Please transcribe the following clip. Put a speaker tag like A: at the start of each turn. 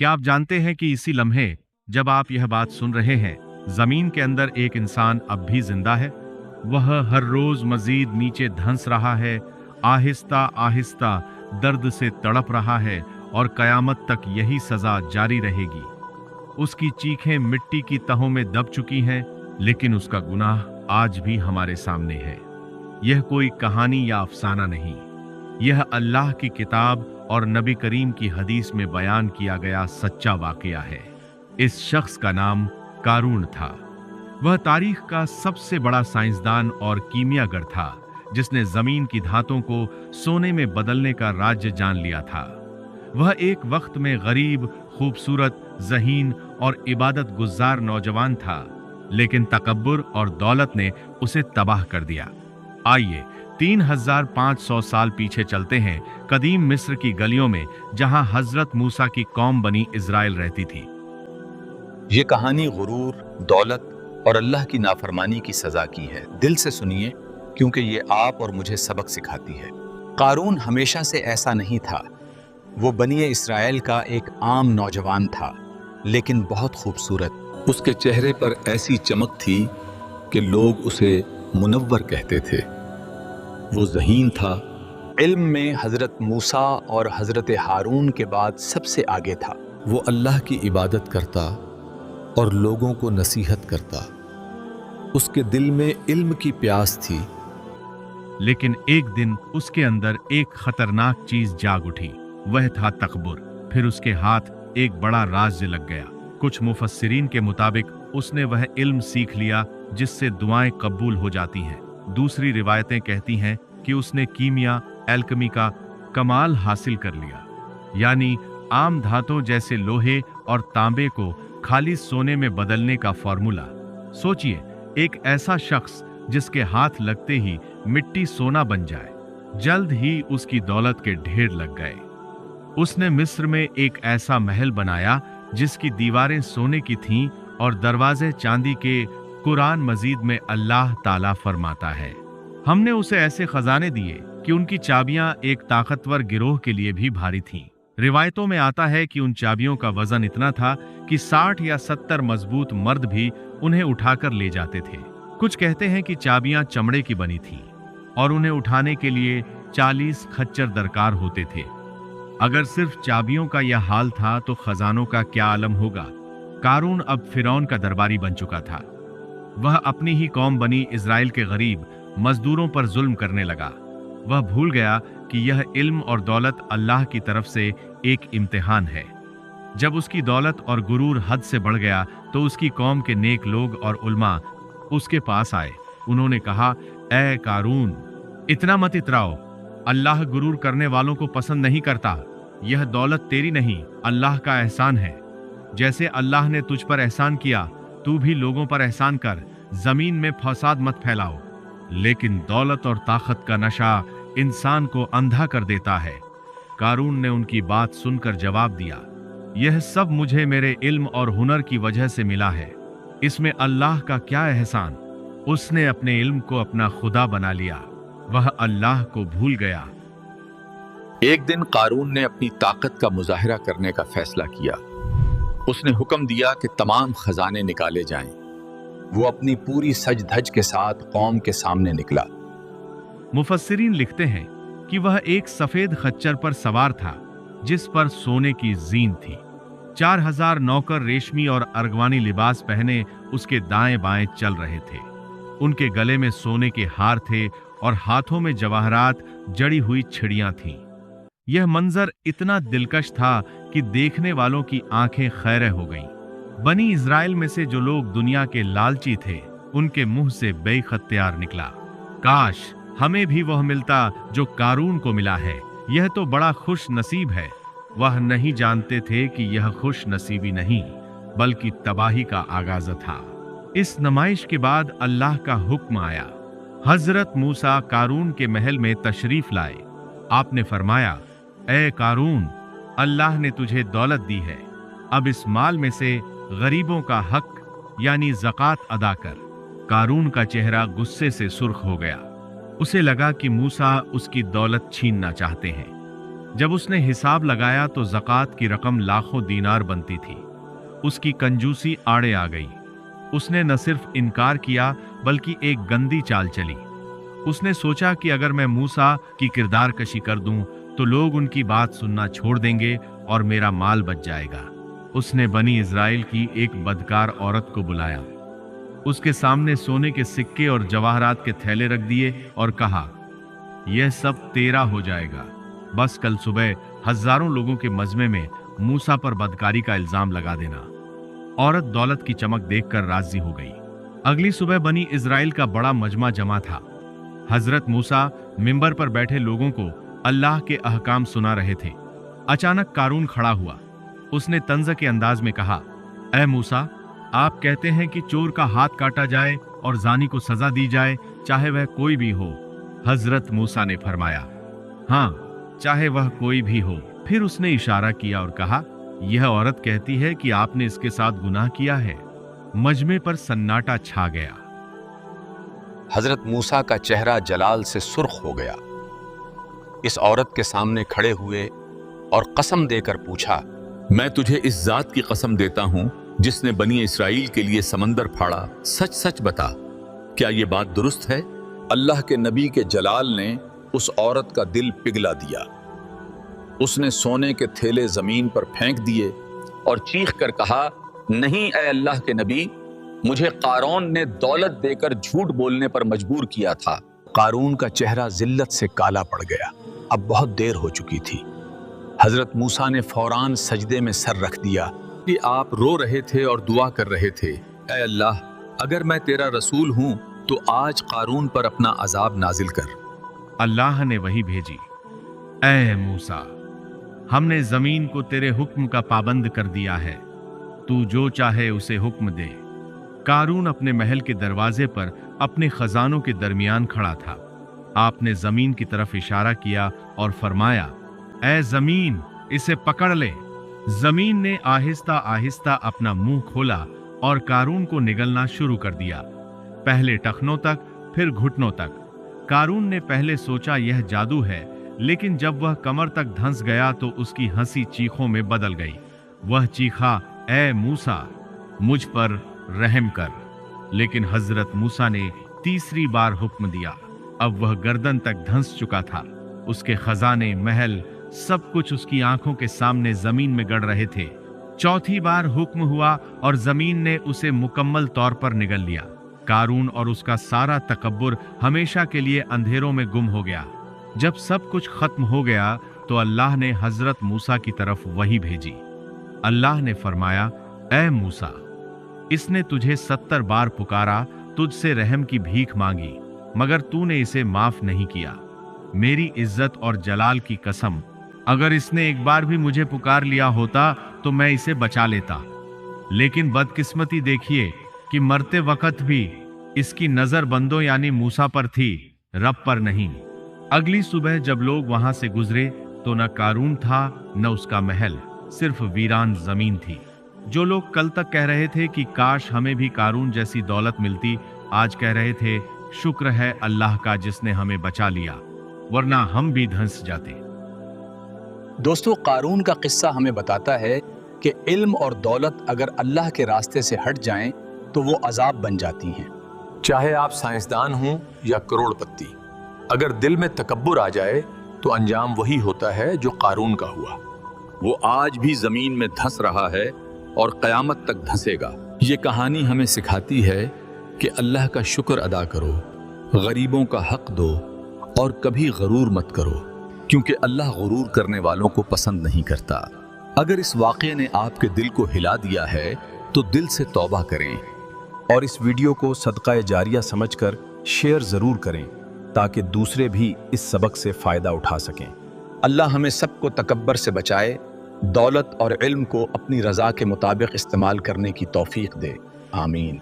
A: क्या आप जानते हैं कि इसी लम्हे जब आप यह बात सुन रहे हैं, जमीन के अंदर एक इंसान अब भी जिंदा है। वह हर रोज मजीद नीचे धंस रहा है, आहिस्ता आहिस्ता दर्द से तड़प रहा है और कयामत तक यही सजा जारी रहेगी। उसकी चीखें मिट्टी की तहों में दब चुकी हैं, लेकिन उसका गुनाह आज भी हमारे सामने है। यह कोई कहानी या अफसाना नहीं, यह अल्लाह की किताब और नबी करीम की हदीस में बयान किया गया सच्चा वाकया है। इस शख्स का नाम कारून था। वह तारीख का सबसे बड़ा साइंसदान और कीमियागर था, जिसने जमीन की धातों को सोने में बदलने का राज्य जान लिया था। वह एक वक्त में गरीब, खूबसूरत, ज़हीन और इबादत गुजार नौजवान था, लेकिन तकब्बुर और दौलत ने उसे तबाह कर दिया। आइए 3500 साल पीछे चलते हैं, कदीम मिस्र की गलियों में, जहां हजरत मूसा की कौम बनी इजराइल रहती थी।
B: ये कहानी गुरूर, दौलत और अल्लाह की नाफरमानी की सजा की है। दिल से सुनिए, क्योंकि ये आप और मुझे सबक सिखाती है। कारून हमेशा से ऐसा नहीं था। वो बनी इस्राएल का एक आम नौजवान था, लेकिन बहुत खूबसूरत। उसके चेहरे पर ऐसी चमक थी कि लोग उसे मुनव्वर कहते थे। वो ज़हीन था, इल्म में हज़रत मूसा और हज़रत हारून के बाद सबसे आगे था। वो अल्लाह की इबादत करता और लोगों को नसीहत करता। उसके दिल में इल्म की प्यास थी।
A: लेकिन एक दिन उसके अंदर एक खतरनाक चीज जाग उठी, वह था तकब्बुर। फिर उसके हाथ एक बड़ा राज लग गया। कुछ मुफस्सिरीन के मुताबिक उसने वह इल्म सीख लिया जिससे दुआएं कबूल हो जाती हैं। दूसरी रिवायतें कहती हैं कि उसने कीमिया, एल्केमी का कमाल हासिल कर लिया, यानी आम धातों जैसे लोहे और तांबे को खाली सोने में बदलने का फॉर्मूला। सोचिए, एक ऐसा शख्स जिसके हाथ लगते ही मिट्टी सोना बन जाए। जल्द ही उसकी दौलत के ढेर लग गए। उसने मिस्र में एक ऐसा महल बनाया जिसकी दीवारें सोने की थीं और दरवाजे चांदी के। कुरान मजीद में अल्लाह ताला फरमाता है, हमने उसे ऐसे खजाने दिए कि उनकी चाबियां एक ताकतवर गिरोह के लिए भी भारी थीं। रिवायतों में आता है कि उन चाबियों का वजन इतना था कि 60 या 70 मजबूत मर्द भी उन्हें उठाकर ले जाते थे। कुछ कहते हैं कि चाबियां चमड़े की बनी थीं और उन्हें उठाने के लिए 40 खच्चर दरकार होते थे। अगर सिर्फ चाबियों का यह हाल था तो खजानों का क्या आलम होगा। कारून अब फिरौन का दरबारी बन चुका था। वह अपनी ही कौम बनी इजराइल के गरीब मजदूरों पर जुल्म करने लगा। वह भूल गया कि यह इल्म और दौलत अल्लाह की तरफ से एक इम्तिहान है। जब उसकी दौलत और गुरूर हद से बढ़ गया तो उसकी कौम के नेक लोग और उल्मा उसके पास आए। उन्होंने कहा, ऐ कारून, इतना मत इतराओ, अल्लाह गुरूर करने वालों को पसंद नहीं करता। यह दौलत तेरी नहीं, अल्लाह का एहसान है। जैसे अल्लाह ने तुझ पर एहसान किया, तू भी लोगों पर एहसान कर। जमीन में फसाद मत फैलाओ। लेकिन दौलत और ताकत का नशा इंसान को अंधा कर देता है। कारून ने उनकी बात सुनकर जवाब दिया, यह सब मुझे मेरे इल्म और हुनर की वजह से मिला है। इसमें अल्लाह का क्या एहसान। उसने अपने इल्म को अपना खुदा बना लिया। वह अल्लाह को भूल गया।
B: एक दिन कारून ने अपनी ताकत का मुजाहिरा करने का फैसला किया। उसने हुक्म दिया कि तमाम खजाने निकाले जाएं। वो अपनी पूरी सज धज के साथ कौम के सामने निकला।
A: मुफस्सिरीन लिखते हैं कि वह एक सफेद खच्चर पर सवार था जिस पर सोने की जीन थी। 4000 नौकर रेशमी और अर्गवानी लिबास पहने उसके दाएं बाएं चल रहे थे। उनके गले में सोने के हार थे और हाथों में जवाहरात जड़ी हुई छिड़ियां थीं। यह मंजर इतना दिलकश था कि देखने वालों की आंखें खैरे हो गईं। बनी इजराइल में से जो लोग दुनिया के लालची थे, उनके मुंह से बेइख्तियार निकला, काश हमें भी वह मिलता जो कारून को मिला है। यह तो बड़ा खुश नसीब है। वह नहीं जानते थे कि यह खुश नसीबी नहीं बल्कि तबाही का आगाज था। इस नुमाइश के बाद अल्लाह का हुक्म आया। हजरत मूसा कारून के महल में तशरीफ लाए। आपने फरमाया, ऐ कारून, अल्लाह ने तुझे दौलत दी है, अब इस माल में से गरीबों का हक यानी ज़कात अदा कर। कारून का चेहरा गुस्से से सुर्ख हो गया। उसे लगा कि मूसा उसकी दौलत छीनना चाहते हैं। जब उसने हिसाब लगाया तो ज़कात की रकम लाखों दीनार बनती थी। उसकी कंजूसी आड़े आ गई। उसने न सिर्फ इनकार किया बल्कि एक गंदी चाल चली। उसने सोचा कि अगर मैं मूसा की किरदार कशी कर दूं तो लोग उनकी बात सुनना छोड़ देंगे और मेरा माल बच जाएगा। उसने बनी इज़राइल की एक बदकार औरत को बुलाया, उसके सामने सोने के सिक्के और जवाहरात के थैले रख दिए और कहा, यह सब तेरा हो जाएगा, बस कल सुबह हजारों लोगों के मजमे में मूसा पर बदकारी का इल्जाम लगा देना। औरत दौलत की चमक देखकर राजी हो गई। अगली सुबह बनी इज़राइल का बड़ा मजमा जमा था। हजरत मूसा मिंबर पर बैठे लोगों को अल्लाह के अहकाम सुना रहे थे। अचानक कारून खड़ा हुआ। उसने तंज़ के अंदाज में कहा, ऐ मूसा, आप कहते हैं कि चोर का हाथ काटा जाए और जानी को सजा दी जाए, चाहे वह कोई भी हो। हजरत मूसा ने फरमाया, हाँ, चाहे वह कोई भी हो। फिर उसने इशारा किया और कहा, यह औरत कहती है कि आपने इसके साथ गुनाह किया है। मजमे पर सन्नाटा छा गया।
B: हजरत मूसा का चेहरा जलाल से सुर्ख हो गया। इस औरत के सामने खड़े हुए और कसम देकर पूछा, मैं तुझे इस जात की कसम देता हूं जिसने बनी इस्राइल के लिए समंदर फाड़ा, सच सच बता, क्या ये बात दुरुस्त है? अल्लाह के नबी के जलाल ने उस औरत का दिल पिघला दिया। उसने सोने के थैले जमीन पर फेंक दिए और चीख कर कहा, नहीं ऐ अल्लाह के नबी, मुझे कारून ने दौलत देकर झूठ बोलने पर मजबूर किया था। कारून का चेहरा जिल्लत से काला पड़ गया। अब बहुत देर हो चुकी थी। हजरत मूसा ने फौरान सजदे में सर रख दिया कि आप रो रहे थे और दुआ कर रहे थे, ऐ अल्लाह, अगर मैं तेरा रसूल हूं तो आज कारून पर अपना अजाब नाजिल कर।
A: अल्लाह ने वही भेजी, ऐ मूसा, हमने जमीन को तेरे हुक्म का पाबंद कर दिया है, तू जो चाहे उसे हुक्म दे। कारून अपने महल के दरवाजे पर अपने खजानों के दरमियान खड़ा था। आपने जमीन की तरफ इशारा किया और फरमाया, ऐ जमीन, इसे पकड़ ले। जमीन ने आहिस्ता आहिस्ता अपना मुंह खोला और कारून को निगलना शुरू कर दिया, पहले टखनों तक, फिर घुटनों तक। कारून ने पहले सोचा यह जादू है, लेकिन जब वह कमर तक धंस गया तो उसकी हंसी चीखों में बदल गई। वह चीखा, ऐ मूसा, मुझ पर रहम कर। लेकिन हजरत मूसा ने तीसरी बार हुक्म दिया। अब वह गर्दन तक धंस चुका था। उसके खजाने, महल, सब कुछ उसकी आंखों के सामने जमीन में गड़ रहे थे। चौथी बार हुक्म हुआ और जमीन ने उसे मुकम्मल तौर पर निगल लिया। कारून और उसका सारा तकब्बुर हमेशा के लिए अंधेरों में गुम हो गया। जब सब कुछ खत्म हो गया तो अल्लाह ने हजरत मूसा की तरफ वही भेजी। अल्लाह ने फरमाया, ऐ मूसा, इसने तुझे 70 बार पुकारा, तुझसे रहम की भीख मांगी, मगर तूने इसे माफ नहीं किया। मेरी इज्जत और जलाल की कसम, अगर इसने एक बार भी मुझे पुकार लिया होता तो मैं इसे बचा लेता। लेकिन बदकिस्मती देखिए कि मरते वक्त भी इसकी नजर बंदों यानी मूसा पर थी, रब पर नहीं। अगली सुबह जब लोग वहां से गुजरे तो न कारून था न उसका महल, सिर्फ वीरान जमीन थी। जो लोग कल तक कह रहे थे कि काश हमें भी कारून जैसी दौलत मिलती, आज कह रहे थे, शुक्र है अल्लाह का जिसने हमें बचा लिया, वरना हम भी धंस जाते।
B: दोस्तों, कारून का किस्सा हमें बताता है कि इल्म और दौलत अगर अल्लाह के रास्ते से हट जाएं तो वो अजाब बन जाती हैं। चाहे आप साइंसदान हों या करोड़पति, अगर दिल में तकब्बुर आ जाए तो अंजाम वही होता है जो कारून का हुआ। वो आज भी जमीन में धंस रहा है और क़यामत तक धंसेगा। ये कहानी हमें सिखाती है कि अल्लाह का शुक्र अदा करो, गरीबों का हक दो और कभी गरूर मत करो, क्योंकि अल्लाह गुरूर करने वालों को पसंद नहीं करता। अगर इस वाक़े ने आपके दिल को हिला दिया है तो दिल से तौबा करें और इस वीडियो को सदका जारिया समझकर शेयर ज़रूर करें ताकि दूसरे भी इस सबक से फ़ायदा उठा सकें। अल्लाह हमें सबको तकब्बर से बचाए, दौलत और इल्म को अपनी रज़ा के मुताबिक इस्तेमाल करने की तौफीक दे। आमीन।